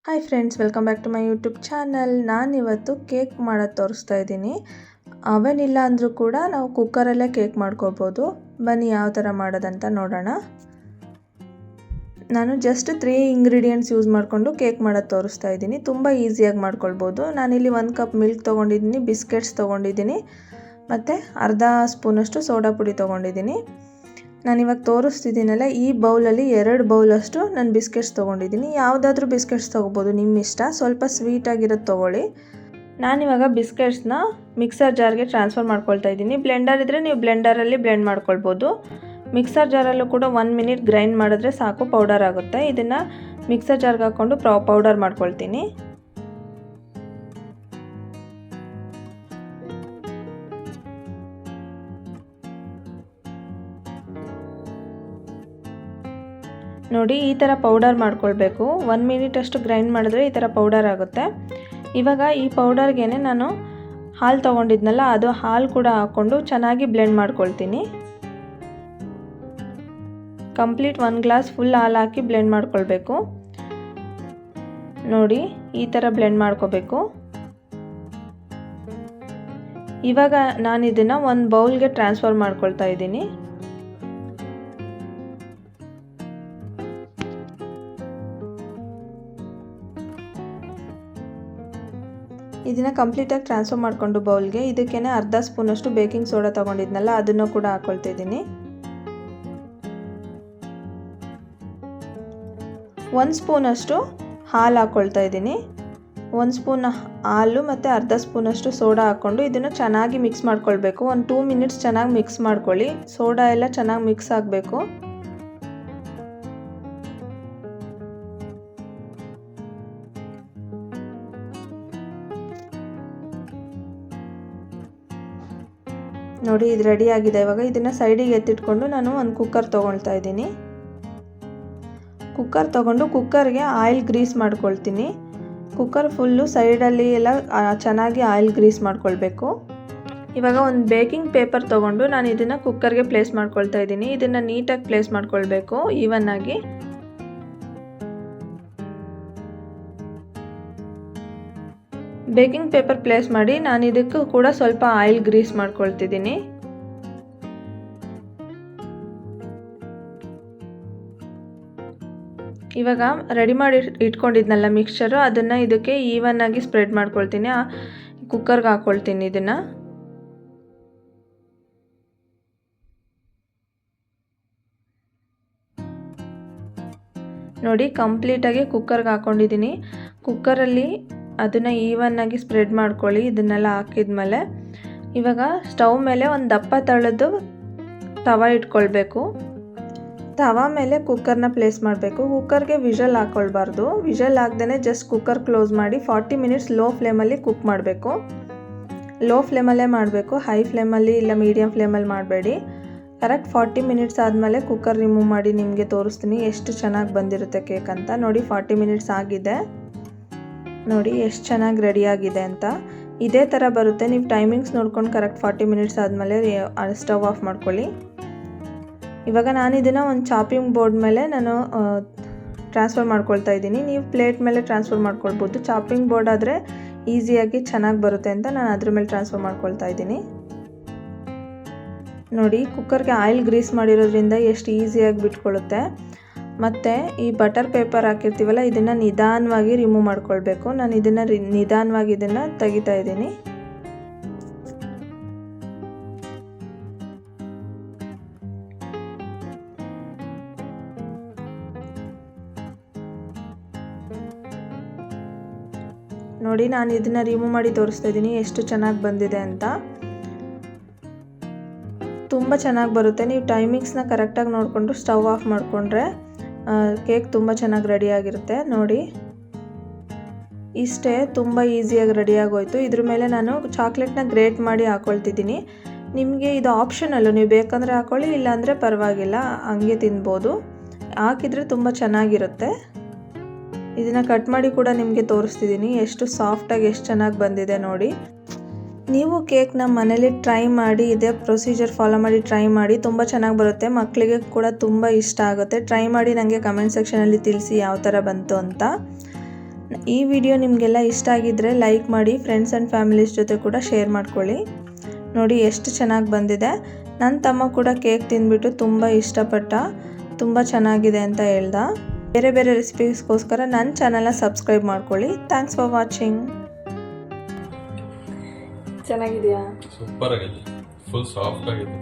Hi friends, welcome back to my YouTube channel. ನಾನಿವತ್ತು cake ಮಾಡೋದು ತೋರಿಸ್ತಾ ಇದ್ದೀನಿ. ಅವನ್ ಇಲ್ಲ ಅಂದರೂ ಕೂಡ ನಾವು ಕುಕ್ಕರಲ್ಲೇ ಕೇಕ್ ಮಾಡ್ಕೋಬೋದು. ಬನ್ನಿ ಯಾವ ಥರ ಮಾಡೋದಂತ ನೋಡೋಣ. ನಾನು ಜಸ್ಟ್ 3 ಇಂಗ್ರೀಡಿಯೆಂಟ್ಸ್ ಯೂಸ್ ಮಾಡಿಕೊಂಡು ಕೇಕ್ ಮಾಡೋದು ತೋರಿಸ್ತಾ ಇದ್ದೀನಿ. ತುಂಬ ಈಸಿಯಾಗಿ ಮಾಡ್ಕೊಳ್ಬೋದು. ನಾನಿಲ್ಲಿ 1 ಕಪ್ ಮಿಲ್ಕ್ ತೊಗೊಂಡಿದ್ದೀನಿ, ಬಿಸ್ಕೆಟ್ಸ್ ತೊಗೊಂಡಿದ್ದೀನಿ ಮತ್ತು ಅರ್ಧ ಸ್ಪೂನಷ್ಟು ಸೋಡಾ ಪುಡಿ ತೊಗೊಂಡಿದ್ದೀನಿ. ನಾನಿವಾಗ ತೋರಿಸ್ತಿದ್ದೀನಲ್ಲ, ಈ ಬೌಲಲ್ಲಿ 2 ಬೌಲಷ್ಟು ನಾನು ಬಿಸ್ಕೆಟ್ಸ್ ತೊಗೊಂಡಿದ್ದೀನಿ. ಯಾವುದಾದ್ರೂ ಬಿಸ್ಕೆಟ್ಸ್ ತೊಗೋಬೋದು, ನಿಮ್ಮ ಇಷ್ಟ. ಸ್ವಲ್ಪ ಸ್ವೀಟಾಗಿರೋದು ತೊಗೊಳ್ಳಿ. ನಾನಿವಾಗ ಬಿಸ್ಕೆಟ್ಸ್ನ ಮಿಕ್ಸರ್ ಜಾರ್ಗೆ ಟ್ರಾನ್ಸ್ಫರ್ ಮಾಡ್ಕೊಳ್ತಾ ಇದ್ದೀನಿ. ಬ್ಲೆಂಡರ್ ಇದ್ದರೆ ನೀವು ಬ್ಲೆಂಡರಲ್ಲಿ ಬ್ಲೆಂಡ್ ಮಾಡ್ಕೊಳ್ಬೋದು. ಮಿಕ್ಸರ್ ಜಾರಲ್ಲೂ ಕೂಡ 1 ಮಿನಿಟ್ ಗ್ರೈಂಡ್ ಮಾಡಿದ್ರೆ ಸಾಕು, ಪೌಡರ್ ಆಗುತ್ತೆ. ಇದನ್ನು ಮಿಕ್ಸರ್ ಜಾರ್ಗೆ ಹಾಕ್ಕೊಂಡು ಪೌಡರ್ ಮಾಡ್ಕೊಳ್ತೀನಿ. ನೋಡಿ, ಈ ಥರ ಪೌಡರ್ ಮಾಡ್ಕೊಳ್ಬೇಕು. 1 ಮಿನಿಟ್ ಅಷ್ಟು ಗ್ರೈಂಡ್ ಮಾಡಿದ್ರೆ ಈ ಥರ ಪೌಡರ್ ಆಗುತ್ತೆ. ಇವಾಗ ಈ ಪೌಡರ್ಗೆ ನಾನು ಹಾಲು ತೊಗೊಂಡಿದ್ನಲ್ಲ, ಅದು ಹಾಲು ಕೂಡ ಹಾಕ್ಕೊಂಡು ಚೆನ್ನಾಗಿ ಬ್ಲೆಂಡ್ ಮಾಡ್ಕೊಳ್ತೀನಿ. ಕಂಪ್ಲೀಟ್ 1 ಗ್ಲಾಸ್ ಫುಲ್ ಹಾಲು ಹಾಕಿ ಬ್ಲೆಂಡ್ ಮಾಡ್ಕೊಳ್ಬೇಕು. ನೋಡಿ, ಈ ಥರ ಬ್ಲೆಂಡ್ ಮಾಡ್ಕೋಬೇಕು. ಇವಾಗ ನಾನು ಇದನ್ನು ಒಂದು ಬೌಲ್ಗೆ ಟ್ರಾನ್ಸ್ಫರ್ ಮಾಡ್ಕೊಳ್ತಾ ಇದ್ದೀನಿ. ಇದನ್ನು ಕಂಪ್ಲೀಟಾಗಿ ಟ್ರಾನ್ಸ್ಫರ್ ಮಾಡಿಕೊಂಡು ಬೌಲ್ಗೆ ಇದಕ್ಕೇ ಅರ್ಧ ಸ್ಪೂನಷ್ಟು ಬೇಕಿಂಗ್ ಸೋಡಾ ತೊಗೊಂಡಿದ್ನಲ್ಲ, ಅದನ್ನು ಕೂಡ ಹಾಕ್ಕೊಳ್ತಿದ್ದೀನಿ. 1 ಸ್ಪೂನಷ್ಟು ಹಾಲು ಹಾಕ್ಕೊಳ್ತಾ ಇದ್ದೀನಿ. 1 ಸ್ಪೂನ್ ಹಾಲು ಮತ್ತು ಅರ್ಧ ಸ್ಪೂನಷ್ಟು ಸೋಡಾ ಹಾಕ್ಕೊಂಡು ಇದನ್ನು ಚೆನ್ನಾಗಿ ಮಿಕ್ಸ್ ಮಾಡ್ಕೊಳ್ಬೇಕು. ಒಂದು 2 ಮಿನಿಟ್ಸ್ ಚೆನ್ನಾಗಿ ಮಿಕ್ಸ್ ಮಾಡ್ಕೊಳ್ಳಿ. ಸೋಡಾ ಎಲ್ಲ ಚೆನ್ನಾಗಿ ಮಿಕ್ಸ್ ಆಗಬೇಕು. ನೋಡಿ, ಇದು ರೆಡಿ ಆಗಿದೆ. ಇವಾಗ ಇದನ್ನು ಸೈಡಿಗೆ ಎತ್ತಿಟ್ಕೊಂಡು ನಾನು ಒಂದು ಕುಕ್ಕರ್ ತೊಗೊಳ್ತಾ ಇದ್ದೀನಿ. ಕುಕ್ಕರ್ ತೊಗೊಂಡು ಕುಕ್ಕರ್ಗೆ ಆಯಿಲ್ ಗ್ರೀಸ್ ಮಾಡ್ಕೊಳ್ತೀನಿ. ಕುಕ್ಕರ್ ಫುಲ್ಲು ಸೈಡಲ್ಲಿ ಎಲ್ಲ ಚೆನ್ನಾಗಿ ಆಯಿಲ್ ಗ್ರೀಸ್ ಮಾಡ್ಕೊಳ್ಬೇಕು. ಇವಾಗ ಒಂದು ಬೇಕಿಂಗ್ ಪೇಪರ್ ತೊಗೊಂಡು ನಾನು ಇದನ್ನು ಕುಕ್ಕರ್ಗೆ ಪ್ಲೇಸ್ ಮಾಡ್ಕೊಳ್ತಾ ಇದ್ದೀನಿ. ಇದನ್ನು ನೀಟಾಗಿ ಪ್ಲೇಸ್ ಮಾಡ್ಕೊಳ್ಬೇಕು, ಈವನ್ ಆಗಿ. ಬೇಕಿಂಗ್ ಪೇಪರ್ ಪ್ಲೇಸ್ ಮಾಡಿ ನಾನು ಇದಕ್ಕೂ ಕೂಡ ಸ್ವಲ್ಪ ಆಯಿಲ್ ಗ್ರೀಸ್ ಮಾಡ್ಕೊಳ್ತಿದ್ದೀನಿ. ಇವಾಗ ರೆಡಿ ಮಾಡಿ ಇಟ್ಕೊಂಡಿದ್ನಲ್ಲ ಮಿಕ್ಸ್ಚರು, ಅದನ್ನು ಇದಕ್ಕೆ ಈವನ್ ಆಗಿ ಸ್ಪ್ರೆಡ್ ಮಾಡ್ಕೊಳ್ತೀನಿ. ಕುಕ್ಕರ್ಗೆ ಹಾಕ್ಕೊಳ್ತೀನಿ ಇದನ್ನು. ನೋಡಿ, ಕಂಪ್ಲೀಟಾಗಿ ಕುಕ್ಕರ್ಗೆ ಹಾಕ್ಕೊಂಡಿದ್ದೀನಿ. ಕುಕ್ಕರಲ್ಲಿ ಅದನ್ನು ಈವನ್ ಆಗಿ ಸ್ಪ್ರೆಡ್ ಮಾಡ್ಕೊಳ್ಳಿ. ಇದನ್ನೆಲ್ಲ ಹಾಕಿದ್ಮೇಲೆ ಇವಾಗ ಸ್ಟವ್ ಮೇಲೆ ಒಂದು ದಪ್ಪ ತಳದ್ದು ತವ ಇಟ್ಕೊಳ್ಬೇಕು. ತವ ಮೇಲೆ ಕುಕ್ಕರ್ನ ಪ್ಲೇಸ್ ಮಾಡಬೇಕು. ಕುಕ್ಕರ್ಗೆ ವಿಷಲ್ ಹಾಕ್ಕೊಳ್ಬಾರ್ದು. ವಿಷಲ್ ಹಾಕ್ದೇ ಜಸ್ಟ್ ಕುಕ್ಕರ್ ಕ್ಲೋಸ್ ಮಾಡಿ 40 ಮಿನಿಟ್ಸ್ ಲೋ ಫ್ಲೇಮಲ್ಲಿ ಕುಕ್ ಮಾಡಬೇಕು. ಲೋ ಫ್ಲೇಮಲ್ಲೇ ಮಾಡಬೇಕು, ಹೈ ಫ್ಲೇಮಲ್ಲಿ ಇಲ್ಲ ಮೀಡಿಯಮ್ ಫ್ಲೇಮಲ್ಲಿ ಮಾಡಬೇಡಿ. ಕರೆಕ್ಟ್ 40 ಮಿನಿಟ್ಸ್ ಆದಮೇಲೆ ಕುಕ್ಕರ್ ರಿಮೂವ್ ಮಾಡಿ ನಿಮಗೆ ತೋರಿಸ್ತೀನಿ ಎಷ್ಟು ಚೆನ್ನಾಗಿ ಬಂದಿರುತ್ತೆ ಕೇಕ್ ಅಂತ. ನೋಡಿ, 40 ಮಿನಿಟ್ಸ್ ಆಗಿದೆ. ನೋಡಿ ಎಷ್ಟು ಚೆನ್ನಾಗಿ ರೆಡಿಯಾಗಿದೆ ಅಂತ. ಇದೇ ಥರ ಬರುತ್ತೆ. ನೀವು ಟೈಮಿಂಗ್ಸ್ ನೋಡ್ಕೊಂಡು ಕರೆಕ್ಟ್ 40 ಮಿನಿಟ್ಸ್ ಆದಮೇಲೆ ಸ್ಟವ್ ಆಫ್ ಮಾಡ್ಕೊಳ್ಳಿ. ಇವಾಗ ನಾನು ಇದನ್ನು ಒಂದು ಚಾಪಿಂಗ್ ಬೋರ್ಡ್ ಮೇಲೆ ನಾನು ಟ್ರಾನ್ಸ್ಫರ್ ಮಾಡ್ಕೊಳ್ತಾ ಇದ್ದೀನಿ. ನೀವು ಪ್ಲೇಟ್ ಮೇಲೆ ಟ್ರಾನ್ಸ್ಫರ್ ಮಾಡ್ಕೊಳ್ಬೋದು. ಚಾಪಿಂಗ್ ಬೋರ್ಡ್ ಆದರೆ ಈಸಿಯಾಗಿ ಚೆನ್ನಾಗಿ ಬರುತ್ತೆ ಅಂತ ನಾನು ಅದ್ರ ಮೇಲೆ ಟ್ರಾನ್ಸ್ಫರ್ ಮಾಡ್ಕೊಳ್ತಾ ಇದ್ದೀನಿ. ನೋಡಿ, ಕುಕ್ಕರ್ಗೆ ಆಯಿಲ್ ಗ್ರೀಸ್ ಮಾಡಿರೋದ್ರಿಂದ ಎಷ್ಟು ಈಸಿಯಾಗಿ ಬಿಟ್ಕೊಳ್ಳುತ್ತೆ. ಮತ್ತು ಈ ಬಟರ್ ಪೇಪರ್ ಹಾಕಿರ್ತೀವಲ್ಲ, ಇದನ್ನು ನಿಧಾನವಾಗಿ ರಿಮೂವ್ ಮಾಡ್ಕೊಳ್ಬೇಕು. ನಾನು ಇದನ್ನು ನಿಧಾನವಾಗಿ ಇದನ್ನು ತೆಗಿತಾ ಇದ್ದೀನಿ. ನೋಡಿ, ನಾನು ಇದನ್ನು ರಿಮೂವ್ ಮಾಡಿ ತೋರಿಸ್ತಾ ಇದ್ದೀನಿ ಎಷ್ಟು ಚೆನ್ನಾಗಿ ಬಂದಿದೆ ಅಂತ. ತುಂಬ ಚೆನ್ನಾಗಿ ಬರುತ್ತೆ. ನೀವು ಟೈಮಿಂಗ್ಸ್ನ ಕರೆಕ್ಟಾಗಿ ನೋಡಿಕೊಂಡು ಸ್ಟವ್ ಆಫ್ ಮಾಡಿಕೊಂಡ್ರೆ ಕೇಕ್ ತುಂಬ ಚೆನ್ನಾಗಿ ರೆಡಿಯಾಗಿರುತ್ತೆ. ನೋಡಿ, ಇಷ್ಟೇ, ತುಂಬ ಈಸಿಯಾಗಿ ರೆಡಿಯಾಗೋಯ್ತು. ಇದ್ರ ಮೇಲೆ ನಾನು ಚಾಕ್ಲೇಟ್ನ ಗ್ರೇಟ್ ಮಾಡಿ ಹಾಕ್ಕೊಳ್ತಿದ್ದೀನಿ. ನಿಮಗೆ ಇದು ಆಪ್ಷನಲ್ಲು, ನೀವು ಬೇಕಂದರೆ ಹಾಕ್ಕೊಳ್ಳಿ, ಇಲ್ಲಾಂದರೆ ಪರವಾಗಿಲ್ಲ, ಹಂಗೆ ತಿನ್ಬೋದು. ಹಾಕಿದರೆ ತುಂಬ ಚೆನ್ನಾಗಿರುತ್ತೆ. ಇದನ್ನು ಕಟ್ ಮಾಡಿ ಕೂಡ ನಿಮಗೆ ತೋರಿಸ್ತಿದ್ದೀನಿ ಎಷ್ಟು ಸಾಫ್ಟಾಗಿ ಎಷ್ಟು ಚೆನ್ನಾಗಿ ಬಂದಿದೆ ನೋಡಿ. ನೀವು ಕೇಕ್ನ ಮನೇಲಿ ಟ್ರೈ ಮಾಡಿ, ಇದೇ ಪ್ರೊಸೀಜರ್ ಫಾಲೋ ಮಾಡಿ ಟ್ರೈ ಮಾಡಿ, ತುಂಬ ಚೆನ್ನಾಗಿ ಬರುತ್ತೆ. ಮಕ್ಕಳಿಗೆ ಕೂಡ ತುಂಬ ಇಷ್ಟ ಆಗುತ್ತೆ. ಟ್ರೈ ಮಾಡಿ ನನಗೆ ಕಮೆಂಟ್ ಸೆಕ್ಷನಲ್ಲಿ ತಿಳಿಸಿ ಯಾವ ಥರ ಬಂತು ಅಂತ. ಈ ವಿಡಿಯೋ ನಿಮಗೆಲ್ಲ ಇಷ್ಟ ಆಗಿದ್ದರೆ ಲೈಕ್ ಮಾಡಿ, ಫ್ರೆಂಡ್ಸ್ ಆ್ಯಂಡ್ ಫ್ಯಾಮಿಲೀಸ್ ಜೊತೆ ಕೂಡ ಶೇರ್ ಮಾಡ್ಕೊಳ್ಳಿ. ನೋಡಿ ಎಷ್ಟು ಚೆನ್ನಾಗಿ ಬಂದಿದೆ. ನನ್ನ ತಮ್ಮ ಕೂಡ ಕೇಕ್ ತಿಂದ್ಬಿಟ್ಟು ತುಂಬ ಇಷ್ಟಪಟ್ಟ, ತುಂಬ ಚೆನ್ನಾಗಿದೆ ಅಂತ ಹೇಳ್ದ. ಬೇರೆ ಬೇರೆ ರೆಸಿಪೀಸ್ಗೋಸ್ಕರ ನನ್ನ ಚಾನಲ್ನ ಸಬ್ಸ್ಕ್ರೈಬ್ ಮಾಡ್ಕೊಳ್ಳಿ. Thanks for watching. ಚೆನ್ನಾಗಿದೆಯಾ? ಸೂಪರ್ ಆಗಿದೆ, ಫುಲ್ ಸಾಫ್ಟ್ ಆಗಿದೆ.